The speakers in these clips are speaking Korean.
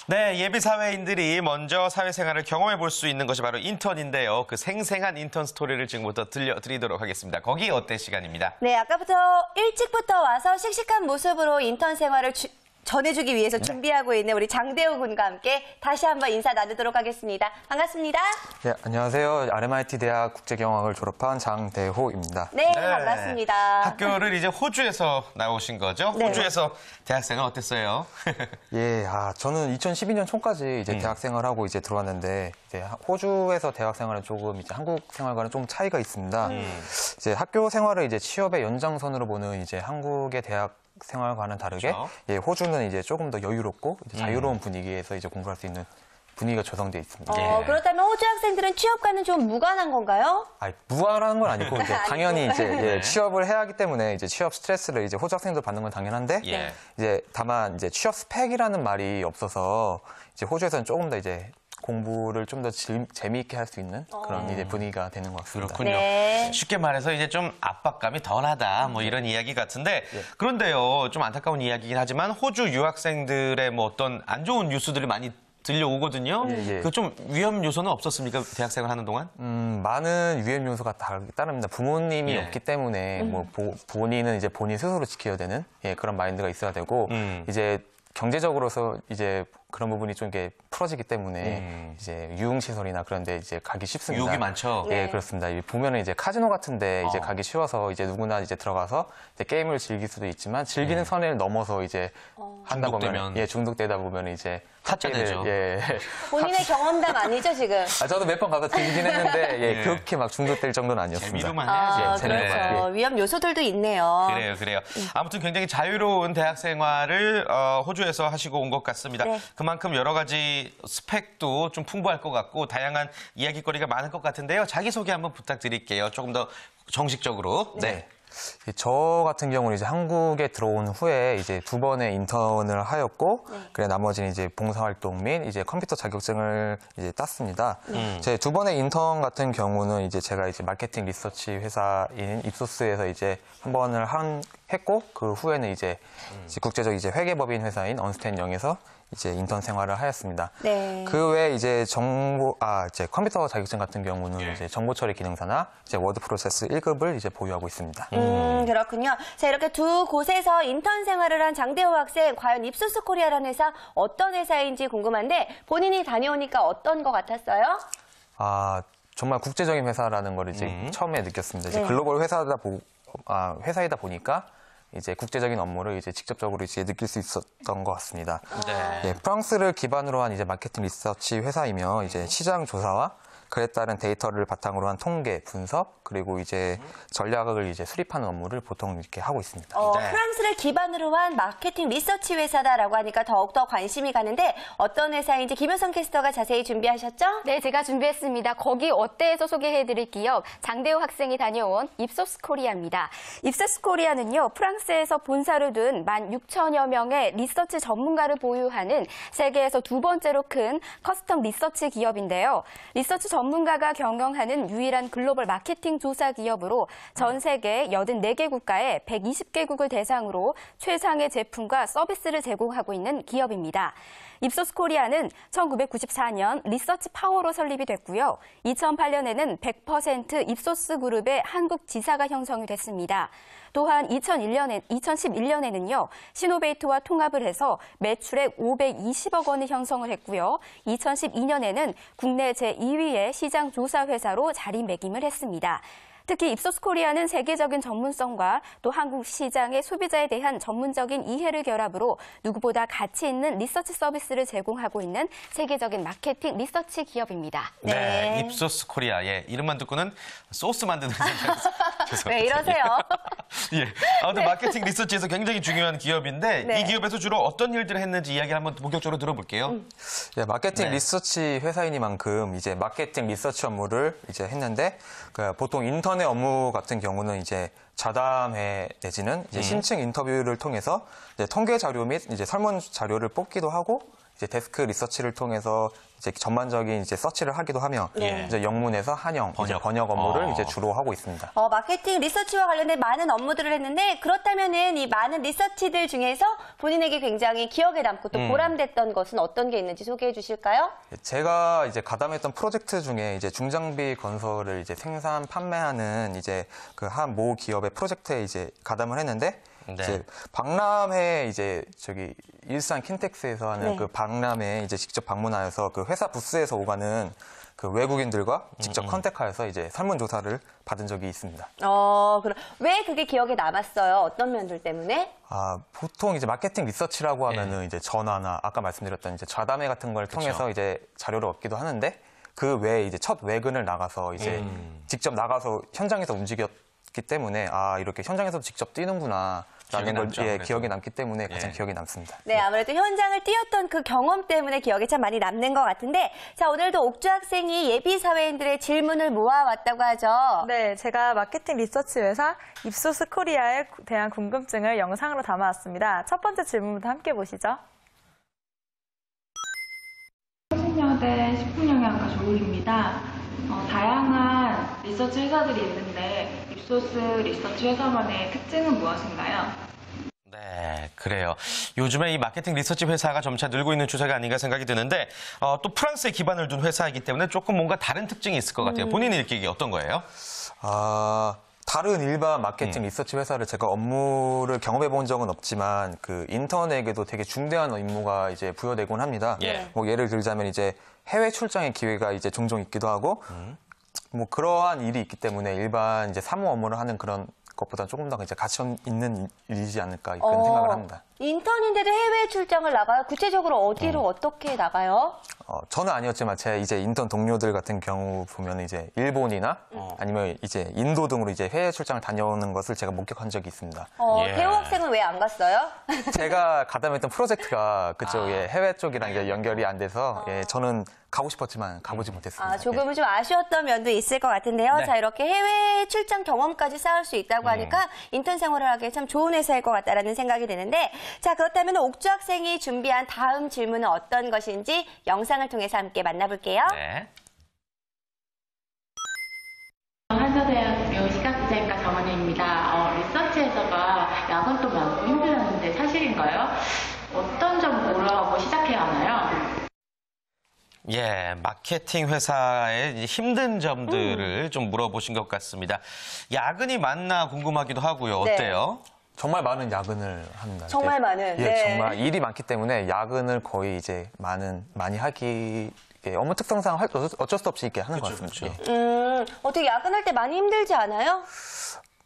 네, 예비 사회인들이 먼저 사회생활을 경험해 볼 수 있는 것이 바로 인턴인데요. 그 생생한 인턴 스토리를 지금부터 들려드리도록 하겠습니다. 거기 어때 시간입니다. 네, 아까부터 일찍부터 와서 씩씩한 모습으로 인턴 생활을 전해주기 위해서 준비하고 있는 우리 장대호 군과 함께 다시 한번 인사 나누도록 하겠습니다. 반갑습니다. 네, 안녕하세요. RMIT 대학 국제경영학을 졸업한 장대호입니다. 네, 반갑습니다. 학교를 이제 호주에서 나오신 거죠? 네. 호주에서 대학생활 어땠어요? 예, 저는 2012년 초까지 이제 대학생활하고 이제 들어왔는데 이제 호주에서 대학생활은 조금 이제 한국 생활과는 좀 차이가 있습니다. 이제 학교 생활을 이제 취업의 연장선으로 보는 이제 한국의 대학 생활과는 다르게 그렇죠. 예, 호주는 이제 조금 더 여유롭고 이제 자유로운 분위기에서 이제 공부할 수 있는 분위기가 조성되어 있습니다. 예. 그렇다면 호주 학생들은 취업과는 좀 무관한 건가요? 무관한 건 아니고 이제 당연히 이제 취업을 해야 하기 때문에 이제 취업 스트레스를 이제 호주 학생도 받는 건 당연한데 예. 이제 다만 이제 취업 스펙이라는 말이 없어서 이제 호주에서는 조금 더 이제 공부를 좀 더 재미있게 할 수 있는 그런 이제 분위기가 되는 것 같습니다. 그렇군요. 네. 쉽게 말해서 이제 좀 압박감이 덜하다 뭐 이런 이야기 같은데 그런데요, 좀 안타까운 이야기긴 하지만 호주 유학생들의 뭐 어떤 안 좋은 뉴스들이 많이 들려오거든요. 예. 그 좀 위험 요소는 없었습니까? 대학생활 하는 동안? 많은 위험 요소가 따릅니다. 부모님이 예. 없기 때문에 뭐 본인은 이제 본인 스스로 지켜야 되는 그런 마인드가 있어야 되고 이제 경제적으로서 이제 그런 부분이 좀 이렇게 풀어지기 때문에 이제 유흥시설이나 그런 데 이제 가기 쉽습니다. 유혹이 많죠. 예, 그렇습니다. 보면은 이제 카지노 같은 데 이제 가기 쉬워서 이제 누구나 이제 들어가서 이제 게임을 즐길 수도 있지만 즐기는 선을 넘어서 이제 한다 보면 중독되다 보면 이제 타짜 되죠. 본인의 경험담 아니죠, 지금? 저도 몇 번 가서 즐기긴 했는데 그렇게 막 중독될 정도는 아니었습니다. 재미로만 해야지. 그렇죠. 위험 요소들도 있네요. 그래요. 아무튼 굉장히 자유로운 대학 생활을 호주에서 하시고 온 것 같습니다. 네. 그만큼 여러 가지 스펙도 좀 풍부할 것 같고 다양한 이야기거리가 많을 것 같은데요. 자기소개 한번 부탁드릴게요. 조금 더 정식적으로. 네. 저 같은 경우는 이제 한국에 들어온 후에 이제 2번의 인턴을 하였고, 그래 나머지는 이제 봉사활동 및 이제 컴퓨터 자격증을 이제 땄습니다. 제 2번의 인턴 같은 경우는 이제 제가 이제 마케팅 리서치 회사인 입소스에서 이제 한 번을 했고, 그 후에는 이제 국제적 이제 회계법인 회사인 언스텐 영에서 이제 인턴 생활을 하였습니다. 네. 그 외에 이제 이제 컴퓨터 자격증 같은 경우는 이제 정보 처리 기능사나 이제 워드 프로세스 1급을 이제 보유하고 있습니다. 그렇군요. 자, 이렇게 두 곳에서 인턴 생활을 한 장대호 학생, 과연 입소스 코리아라는 회사 어떤 회사인지 궁금한데 본인이 다녀오니까 어떤 것 같았어요? 정말 국제적인 회사라는 걸 이제 처음에 느꼈습니다. 이제 글로벌 회사이다 보니까 이제 국제적인 업무를 이제 직접적으로 이제 느낄 수 있었던 것 같습니다. 프랑스를 기반으로 한 이제 마케팅 리서치 회사이며 이제 시장 조사와 그에 따른 데이터를 바탕으로 한 통계, 분석, 그리고 이제 전략을 이제 수립하는 업무를 보통 이렇게 하고 있습니다. 프랑스를 기반으로 한 마케팅 리서치 회사다라고 하니까 더욱더 관심이 가는데 어떤 회사인지 김효선 캐스터가 자세히 준비하셨죠? 네, 제가 준비했습니다. 거기 어때에서 소개해드릴 기업 장대호 학생이 다녀온 입소스 코리아입니다. 입소스 코리아는요, 프랑스에서 본사를 둔 16,000여 명의 리서치 전문가를 보유하는 세계에서 두 번째로 큰 커스텀 리서치 기업인데요. 리서치 전문가가 경영하는 유일한 글로벌 마케팅 조사 기업으로 전 세계 84개 국가의 120개국을 대상으로 최상의 제품과 서비스를 제공하고 있는 기업입니다. 입소스 코리아는 1994년 리서치 파워로 설립이 됐고요. 2008년에는 100% 입소스 그룹의 한국 지사가 형성이 됐습니다. 또한 2011년에는요, 시노베이트와 통합을 해서 매출액 520억 원을 형성을 했고요. 2012년에는 국내 제2위의 시장 조사 회사로 자리매김을 했습니다. 특히 입소스 코리아는 세계적인 전문성과 또 한국 시장의 소비자에 대한 전문적인 이해를 결합으로 누구보다 가치 있는 리서치 서비스를 제공하고 있는 세계적인 마케팅 리서치 기업입니다. 네, 입소스 코리아. 이름만 듣고는 소스 만드는 생각이 왜 이러세요? 아무튼 마케팅 리서치에서 굉장히 중요한 기업인데 이 기업에서 주로 어떤 일들을 했는지 이야기 한번 본격적으로 들어볼게요. 마케팅 리서치 회사이니만큼 이제 마케팅 리서치 업무를 이제 했는데 보통 인턴 인턴의 업무 같은 경우는 이제 자담회 내지는 이제 신층 인터뷰를 통해서 이제 통계 자료 및 이제 설문 자료를 뽑기도 하고 이제 데스크 리서치를 통해서 이제 전반적인 이제 서치를 하기도 하며 네. 이제 영문에서 한영 이제 번역 업무를 이제 주로 하고 있습니다. 마케팅 리서치와 관련된 많은 업무들을 했는데 그렇다면은 이 많은 리서치들 중에서 본인에게 굉장히 기억에 남고 또 보람됐던 것은 어떤 게 있는지 소개해 주실까요? 제가 이제 가담했던 프로젝트 중에 이제 중장비 건설을 이제 생산 판매하는 이제 그 한 모 기업의 프로젝트에 이제 가담을 했는데 네. 이제 박람회 이제 저기 일산 킨텍스에서 하는 네. 그 박람회에 이제 직접 방문하여서 그 회사 부스에서 오가는 그 외국인들과 직접 컨택하여서 이제 설문조사를 받은 적이 있습니다. 그럼 왜 그게 기억에 남았어요? 어떤 면들 때문에? 보통 이제 마케팅 리서치라고 하면은 이제 전화나 아까 말씀드렸던 이제 좌담회 같은 걸 통해서 이제 자료를 얻기도 하는데 그 외에 이제 첫 외근을 나가서 이제 직접 나가서 현장에서 움직였기 때문에 이렇게 현장에서도 직접 뛰는구나. 기억에 라는 걸 남죠, 아무래도. 기억에 남기 때문에 가장 예. 기억에 남습니다. 네, 아무래도 현장을 뛰었던 그 경험 때문에 기억에 참 많이 남는 것 같은데, 자, 오늘도 옥주 학생이 예비 사회인들의 질문을 모아왔다고 하죠. 네, 제가 마케팅 리서치 회사 입소스 코리아에 대한 궁금증을 영상으로 담아왔습니다. 첫 번째 질문부터 함께 보시죠. 서진여대 식품영양과 조울입니다. 다양한 리서치 회사들이 있는데 입소스 리서치 회사만의 특징은 무엇인가요? 네, 그래요. 요즘에 이 마케팅 리서치 회사가 점차 늘고 있는 추세가 아닌가 생각이 드는데 또 프랑스에 기반을 둔 회사이기 때문에 조금 뭔가 다른 특징이 있을 것 같아요. 본인이 느끼기에 어떤 거예요? 다른 일반 마케팅 리서치 회사를 제가 업무를 경험해 본 적은 없지만 그 인턴에게도 되게 중대한 임무가 이제 부여되곤 합니다. 예. 뭐 예를 들자면 이제 해외 출장의 기회가 이제 종종 있기도 하고 뭐 그러한 일이 있기 때문에 일반 이제 사무 업무를 하는 그런 것보다 조금 더 이제 가치 있는 일이지 않을까 그런 생각을 합니다. 인턴인데도 해외 출장을 나가요? 구체적으로 어디로 어떻게 나가요? 저는 아니었지만 제 이제 인턴 동료들 같은 경우 보면 이제 일본이나 아니면 이제 인도 등으로 이제 해외 출장을 다녀오는 것을 제가 목격한 적이 있습니다. 예. 대호 학생은 왜 안 갔어요? 제가 가담했던 프로젝트가 그쪽에 해외 쪽이랑 이제 연결이 안 돼서 저는 가고 싶었지만 가보지 못했습니다. 조금은 좀 아쉬웠던 면도 있을 것 같은데요. 네. 자, 이렇게 해외 출장 경험까지 쌓을 수 있다고 하니까 인턴 생활을 하기에 참 좋은 회사일 것 같다라는 생각이 드는데, 자, 그렇다면 옥주 학생이 준비한 다음 질문은 어떤 것인지 영상을 통해서 함께 만나볼게요. 네. 한서대학교 시각장애과 정원혜입니다. 리서치에서가 야근도 많고 힘들었는데 사실인가요? 어떤 점 고려하고 시작해야 하나요? 예, 마케팅 회사의 힘든 점들을 좀 물어보신 것 같습니다. 야근이 많나 궁금하기도 하고요. 네. 어때요? 정말 많은 야근을 합니다. 정말 이게, 많은, 예, 네. 정말 일이 많기 때문에 야근을 거의 이제 많이 하기 업무 특성상 어쩔 수 없이 이렇게 하는 것 같습니다. 그렇죠. 예. 어떻게 야근할 때 많이 힘들지 않아요?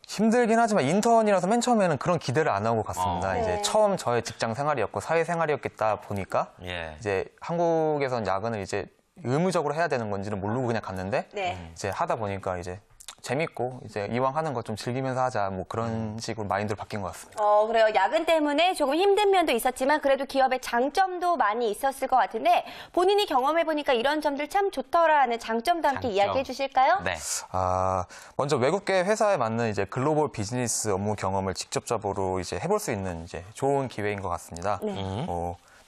힘들긴 하지만 인턴이라서 맨 처음에는 그런 기대를 안 하고 갔습니다. 네. 이제 처음 저의 직장 생활이었고 사회 생활이었겠다 보니까 예. 이제 한국에선 야근을 이제 의무적으로 해야 되는 건지는 모르고 그냥 갔는데 네. 이제 하다 보니까 이제 재밌고 이제 이왕 하는 거 좀 즐기면서 하자 뭐 그런 식으로 마인드로 바뀐 것 같습니다. 그래요. 야근 때문에 조금 힘든 면도 있었지만 그래도 기업의 장점도 많이 있었을 것 같은데 본인이 경험해보니까 이런 점들 참 좋더라는 장점도 함께 장점. 이야기해 주실까요? 네. 먼저 외국계 회사에 맞는 이제 글로벌 비즈니스 업무 경험을 직접적으로 이제 해볼 수 있는 이제 좋은 기회인 것 같습니다.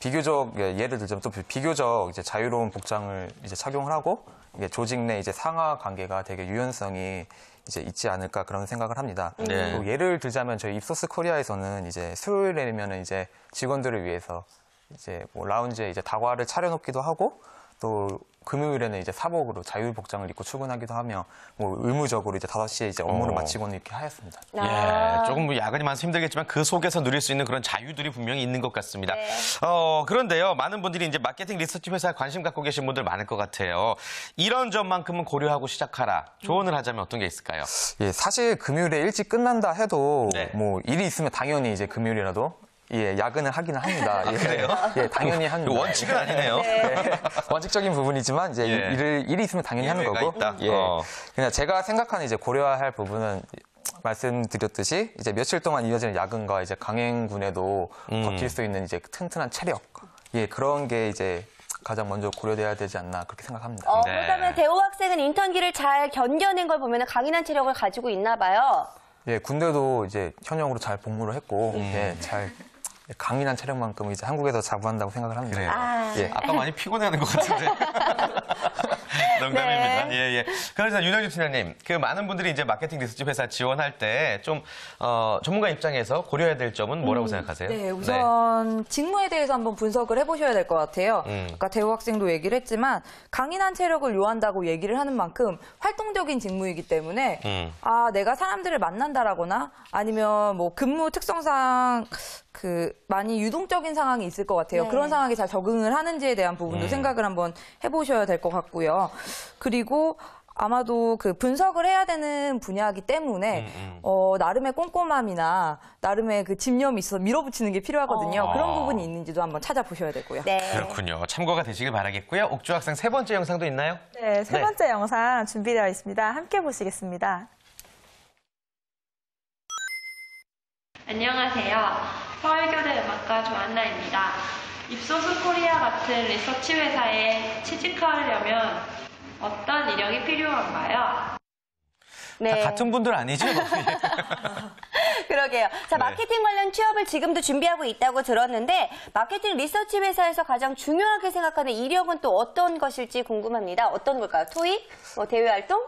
비교적 예를 들자면 또 비교적 이제 자유로운 복장을 이제 착용을 하고 이게 조직 내 이제 상하 관계가 되게 유연성이 이제 있지 않을까 그런 생각을 합니다. 네. 또 예를 들자면 저희 입소스 코리아에서는 이제 수요일에면은 이제 직원들을 위해서 이제 뭐 라운지에 이제 다과를 차려놓기도 하고 또 금요일에는 이제 사복으로 자유 복장을 입고 출근하기도 하며 뭐 의무적으로 이제 5시에 이제 업무를 마치고는 이렇게 하였습니다. 예, 조금 뭐 야근이 많아서 힘들겠지만 그 속에서 누릴 수 있는 그런 자유들이 분명히 있는 것 같습니다. 네. 그런데요, 많은 분들이 이제 마케팅 리서치 회사에 관심 갖고 계신 분들 많을 것 같아요. 이런 점만큼은 고려하고 시작하라. 조언을 하자면 어떤 게 있을까요? 예, 사실 금요일에 일찍 끝난다 해도 네. 뭐 일이 있으면 당연히 이제 금요일이라도 야근을 하기는 합니다. 그래요? 당연히 합니다. 원칙은 아니네요. 원칙적인 부분이지만 이제 예. 일이 있으면 당연히 하는 예외가 거고. 있다. 그냥 제가 생각하는 이제 고려해야 할 부분은 말씀드렸듯이 이제 며칠 동안 이어지는 야근과 이제 강행군에도 버틸 수 있는 이제 튼튼한 체력. 그런 게 이제 가장 먼저 고려돼야 되지 않나 그렇게 생각합니다. 네. 그렇다면 대호 학생은 인턴기를 잘 견뎌낸 걸 보면 강인한 체력을 가지고 있나 봐요. 예, 군대도 이제 현역으로 잘 복무를 했고, 예, 잘 강인한 체력만큼 이제 한국에서 자부한다고 생각을 합니다. 그래요. 예. 아까 많이 피곤해하는 것 같은데. 농담입니다. 네. 예, 예. 그래서 윤영주 팀장님, 그 많은 분들이 이제 마케팅 리서치 회사 지원할 때 좀 전문가 입장에서 고려해야 될 점은 뭐라고 생각하세요? 네, 우선 직무에 대해서 한번 분석을 해보셔야 될 것 같아요. 아까 대호 학생도 얘기를 했지만 강인한 체력을 요한다고 얘기를 하는 만큼 활동적인 직무이기 때문에 내가 사람들을 만난다라거나 아니면 뭐 근무 특성상 많이 유동적인 상황이 있을 것 같아요. 네. 그런 상황에 잘 적응을 하는지에 대한 부분도 생각을 한번 해보셔야 될 것 같고요. 그리고 아마도 분석을 해야 되는 분야이기 때문에 나름의 꼼꼼함이나 나름의 집념이 있어서 밀어붙이는 게 필요하거든요. 그런 부분이 있는지도 한번 찾아보셔야 되고요. 네. 그렇군요. 참고가 되시길 바라겠고요. 옥주 학생 세 번째 영상도 있나요? 네, 세 번째 영상 준비되어 있습니다. 함께 보시겠습니다. 안녕하세요. 서울교대 음악과 조한나입니다. 입소스 코리아 같은 리서치 회사에 취직하려면 어떤 이력이 필요한가요? 네. 다 같은 분들 아니죠? 그러게요. 자, 마케팅 관련 취업을 지금도 준비하고 있다고 들었는데 마케팅 리서치 회사에서 가장 중요하게 생각하는 이력은 또 어떤 것일지 궁금합니다. 어떤 걸까요? 토익? 대외 활동?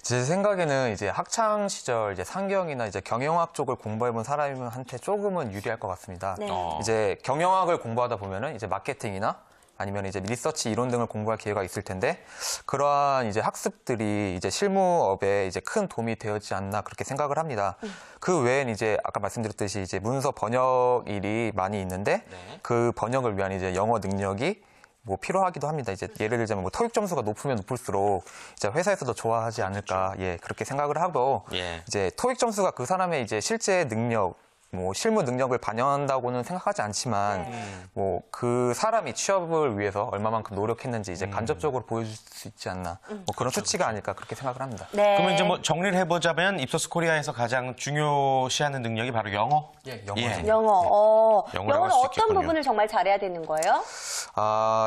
제 생각에는 이제 학창 시절 이제 상경이나 이제 경영학 쪽을 공부해본 사람한테 조금은 유리할 것 같습니다. 네. 이제 경영학을 공부하다 보면은 이제 마케팅이나 아니면 이제 리서치 이론 등을 공부할 기회가 있을 텐데 그러한 이제 학습들이 이제 실무업에 이제 큰 도움이 되었지 않나 그렇게 생각을 합니다. 그 외엔 이제 아까 말씀드렸듯이 이제 문서 번역 일이 많이 있는데 그 번역을 위한 이제 영어 능력이 뭐 필요하기도 합니다. 이제 예를 들자면 뭐 토익 점수가 높으면 높을수록 이제 회사에서도 좋아하지 않을까 그렇게 생각을 하고 이제 토익 점수가 그 사람의 이제 실제 능력 뭐 실무 능력을 반영한다고는 생각하지 않지만 뭐 그 사람이 취업을 위해서 얼마만큼 노력했는지 이제 간접적으로 보여줄 수 있지 않나 뭐 그런 수치가 아닐까 그렇게 생각을 합니다. 네. 그러면 이제 뭐 정리를 해보자면 입소스 코리아에서 가장 중요시하는 능력이 바로 영어? 영어죠. 영어. 영어라고 영어는 할수 어떤 있겠군요. 부분을 정말 잘해야 되는 거예요?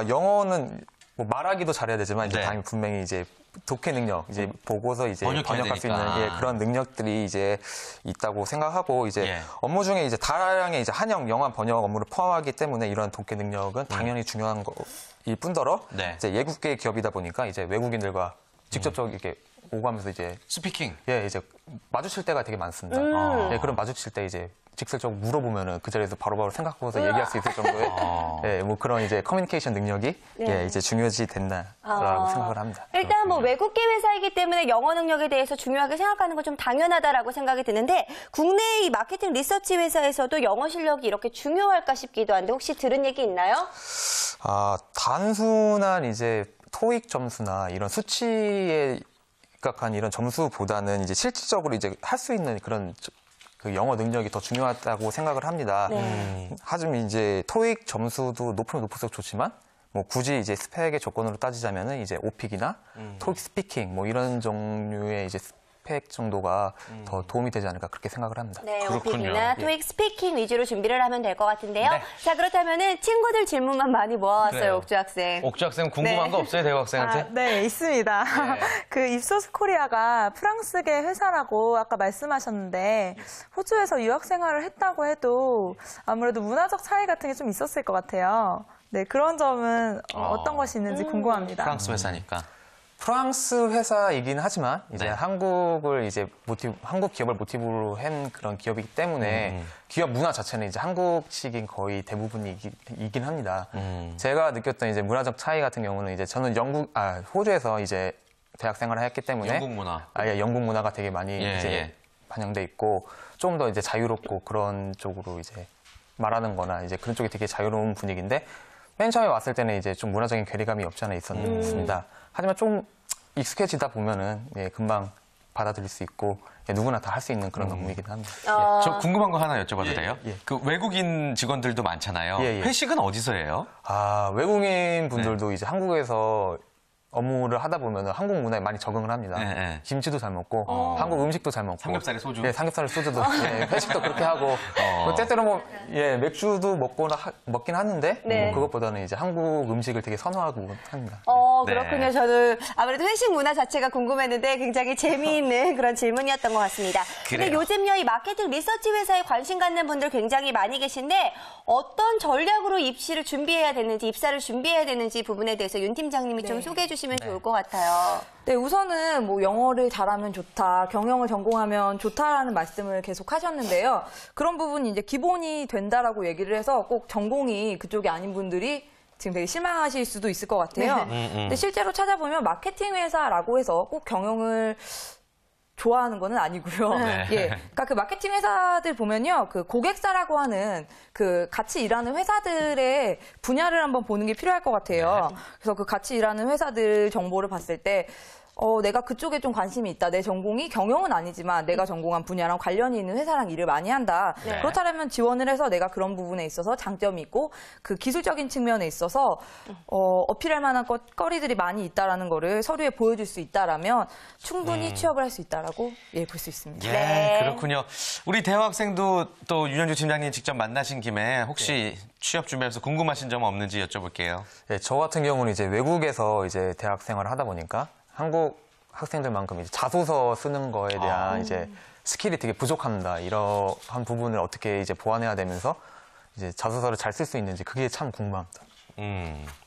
영어는 뭐 말하기도 잘해야 되지만 이제 네. 당연히 분명히 이제 독해 능력, 이제 보고서 이제 번역해야 번역할 수 있는 되니까. 그런 능력들이 이제 있다고 생각하고 이제 업무 중에 이제 다량의 이제 한영 영화 번역 업무를 포함하기 때문에 이런 독해 능력은 당연히 중요한 거일 뿐더러 이제 외국계 기업이다 보니까 이제 외국인들과 직접적으로 이렇게 오가면서 이제 스피킹. 이제 마주칠 때가 되게 많습니다. 그럼 마주칠 때 이제 직설적으로 물어보면은 그 자리에서 바로바로 생각하고서 얘기할 수 있을 정도의 뭐 그런 이제 커뮤니케이션 능력이 이제 중요시 된다라고 생각을 합니다. 일단 뭐 외국계 회사이기 때문에 영어 능력에 대해서 중요하게 생각하는 건 좀 당연하다라고 생각이 드는데 국내의 이 마케팅 리서치 회사에서도 영어 실력이 이렇게 중요할까 싶기도 한데 혹시 들은 얘기 있나요? 단순한 이제 토익 점수나 이런 수치에 입각한 이런 점수보다는 이제 실질적으로 이제 할 수 있는 그런 그 영어 능력이 더 중요하다고 생각을 합니다. 하지만 이제 토익 점수도 높으면 높을수록 좋지만 뭐 굳이 이제 스펙의 조건으로 따지자면은 이제 오픽이나 토익 스피킹 뭐 이런 종류의 이제 스펙 정도가 더 도움이 되지 않을까 그렇게 생각을 합니다. 네, 그렇군요. 오픽이나 토익 스피킹 위주로 준비를 하면 될 것 같은데요. 자, 그렇다면은 친구들 질문만 많이 모아왔어요, 그래요. 옥주 학생. 옥주 학생 궁금한 거 없어요, 대호 학생한테? 네, 있습니다. 그 입소스 코리아가 프랑스계 회사라고 아까 말씀하셨는데 호주에서 유학 생활을 했다고 해도 아무래도 문화적 차이 같은 게 좀 있었을 것 같아요. 네, 그런 점은 어떤 것이 있는지 궁금합니다. 프랑스 회사니까. 프랑스 회사이긴 하지만 이제 한국을 이제 한국 기업을 모티브로 한 그런 기업이기 때문에 기업 문화 자체는 이제 한국식인 거의 대부분이긴 합니다. 제가 느꼈던 이제 문화적 차이 같은 경우는 이제 저는 호주에서 이제 대학 생활을 했기 때문에 영국 문화. 영국 문화가 되게 많이 이제 반영돼 있고 좀 더 이제 자유롭고 그런 쪽으로 이제 말하는 거나 이제 그런 쪽이 되게 자유로운 분위기인데 맨 처음에 왔을 때는 이제 좀 문화적인 괴리감이 없지 않아 있었습니다. 하지만 좀 익숙해지다 보면은 금방 받아들일 수 있고 누구나 다 할 수 있는 그런 업무이긴 합니다. 저 궁금한 거 하나 여쭤봐도 돼요? 예. 그 외국인 직원들도 많잖아요. 예. 회식은 어디서 해요? 외국인 분들도 이제 한국에서 업무를 하다 보면 한국 문화에 많이 적응을 합니다. 네, 네. 김치도 잘 먹고 한국 음식도 잘 먹고 삼겹살에 소주. 예, 삼겹살에 소주도 예, 회식도 그렇게 하고 때때로 뭐 예, 맥주도 먹긴 하는데 네. 뭐 그것보다는 이제 한국 음식을 되게 선호하고 합니다. 네. 그렇군요. 저는 아무래도 회식 문화 자체가 궁금했는데 굉장히 재미있는 그런 질문이었던 것 같습니다. 근데 그래요. 요즘요, 이 마케팅 리서치 회사에 관심 갖는 분들 굉장히 많이 계신데 어떤 전략으로 입사를 준비해야 되는지 부분에 대해서 윤 팀장님이 좀 소개해 주시면 좋을 것 같아요. 네, 우선은 뭐 영어를 잘하면 좋다, 경영을 전공하면 좋다라는 말씀을 계속 하셨는데요. 그런 부분이 이제 기본이 된다라고 얘기를 해서 꼭 전공이 그쪽이 아닌 분들이 지금 되게 실망하실 수도 있을 것 같아요. 근데 실제로 찾아보면 마케팅 회사라고 해서 꼭 경영을 좋아하는 거는 아니고요. 예. 그러니까 그 마케팅 회사들 보면요. 그 고객사라고 하는 그 같이 일하는 회사들의 분야를 한번 보는 게 필요할 것 같아요. 그래서 그 같이 일하는 회사들 정보를 봤을 때 내가 그쪽에 좀 관심이 있다. 내 전공이 경영은 아니지만 내가 전공한 분야랑 관련이 있는 회사랑 일을 많이 한다. 네. 그렇다면 지원을 해서 내가 그런 부분에 있어서 장점이 있고 그 기술적인 측면에 있어서 어필할 만한 거리들이 많이 있다라는 거를 서류에 보여줄 수 있다라면 충분히 취업을 할 수 있다라고 볼 수 있습니다. 예, 네. 그렇군요. 우리 대학생도 또 윤현주 팀장님 직접 만나신 김에 혹시 취업 준비하면서 궁금하신 점 없는지 여쭤볼게요. 예, 저 같은 경우는 이제 외국에서 이제 대학 생활을 하다 보니까 한국 학생들만큼 이제 자소서 쓰는 거에 대한 이제 스킬이 되게 부족합니다. 이러한 부분을 어떻게 이제 보완해야 되면서 이제 자소서를 잘 쓸 수 있는지 그게 참 궁금합니다.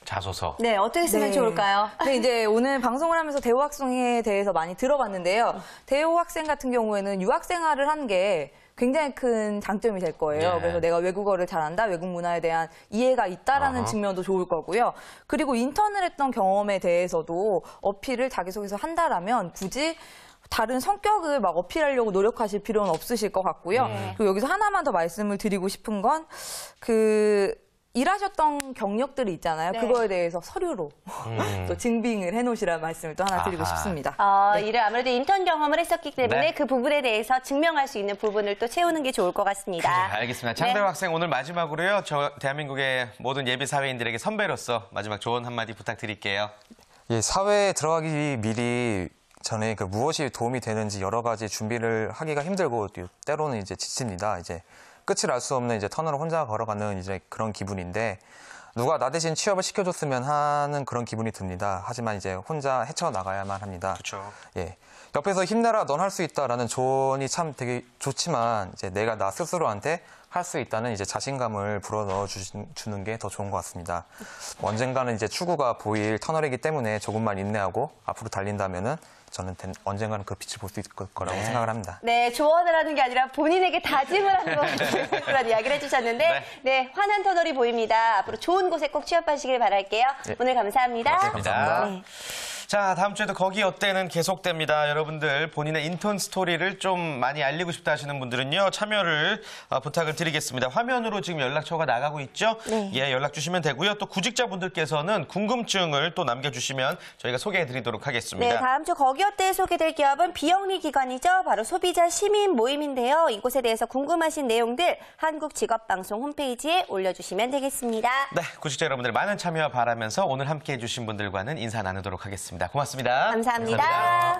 자소서. 네, 어떻게 쓰면 네. 좋을까요? 네, 이제 오늘 방송을 하면서 대호 학생에 대해서 많이 들어봤는데요. 대호 학생 같은 경우에는 유학 생활을 한 게 굉장히 큰 장점이 될 거예요. 네. 그래서 내가 외국어를 잘한다, 외국 문화에 대한 이해가 있다라는 측면도 좋을 거고요. 그리고 인턴을 했던 경험에 대해서도 어필을 자기소개서 한다라면 굳이 다른 성격을 막 어필하려고 노력하실 필요는 없으실 것 같고요. 그리고 여기서 하나만 더 말씀을 드리고 싶은 건 일하셨던 경력들이 있잖아요. 네. 그거에 대해서 서류로 또 증빙을 해놓으시라는 말씀을 또 하나 드리고 아하. 싶습니다. 일을 아무래도 인턴 경험을 했었기 때문에 네. 그 부분에 대해서 증명할 수 있는 부분을 또 채우는 게 좋을 것 같습니다. 알겠습니다. 장대호 학생 오늘 마지막으로요. 저 대한민국의 모든 예비 사회인들에게 선배로서 마지막 조언 한마디 부탁드릴게요. 예, 사회에 들어가기 미리 전에 그 무엇이 도움이 되는지 여러 가지 준비를 하기가 힘들고 때로는 이제 지칩니다. 이제 끝을 알 수 없는 이제 터널을 혼자 걸어가는 이제 그런 기분인데 누가 나 대신 취업을 시켜줬으면 하는 그런 기분이 듭니다. 하지만 이제 혼자 헤쳐나가야만 합니다. 그렇죠. 예. 옆에서 힘내라, 넌 할 수 있다라는 조언이 참 되게 좋지만 이제 내가 나 스스로한테 할 수 있다는 이제 자신감을 불어넣어 주는 게 더 좋은 것 같습니다. 언젠가는 이제 출구가 보일 터널이기 때문에 조금만 인내하고 앞으로 달린다면은 저는 언젠가는 그 빛을 볼 수 있을 거라고 생각을 합니다. 네, 조언을 하는 게 아니라 본인에게 다짐을 하는 것 같은 그런 이야기를 해주셨는데, 네, 환한 터널이 보입니다. 앞으로 좋은 곳에 꼭 취업하시길 바랄게요. 네. 오늘 감사합니다. 감사합니다. 네. 자, 다음 주에도 거기 어때는 계속됩니다. 여러분들 본인의 인턴 스토리를 좀 많이 알리고 싶다 하시는 분들은요. 참여를 부탁을 드리겠습니다. 화면으로 지금 연락처가 나가고 있죠? 네. 예, 연락 주시면 되고요. 또 구직자분들께서는 궁금증을 또 남겨주시면 저희가 소개해드리도록 하겠습니다. 네, 다음 주 거기 어때에 소개될 기업은 비영리 기관이죠. 바로 소비자 시민 모임인데요. 이곳에 대해서 궁금하신 내용들 한국직업방송 홈페이지에 올려주시면 되겠습니다. 네, 구직자 여러분들 많은 참여 바라면서 오늘 함께해 주신 분들과는 인사 나누도록 하겠습니다. 고맙습니다. 감사합니다.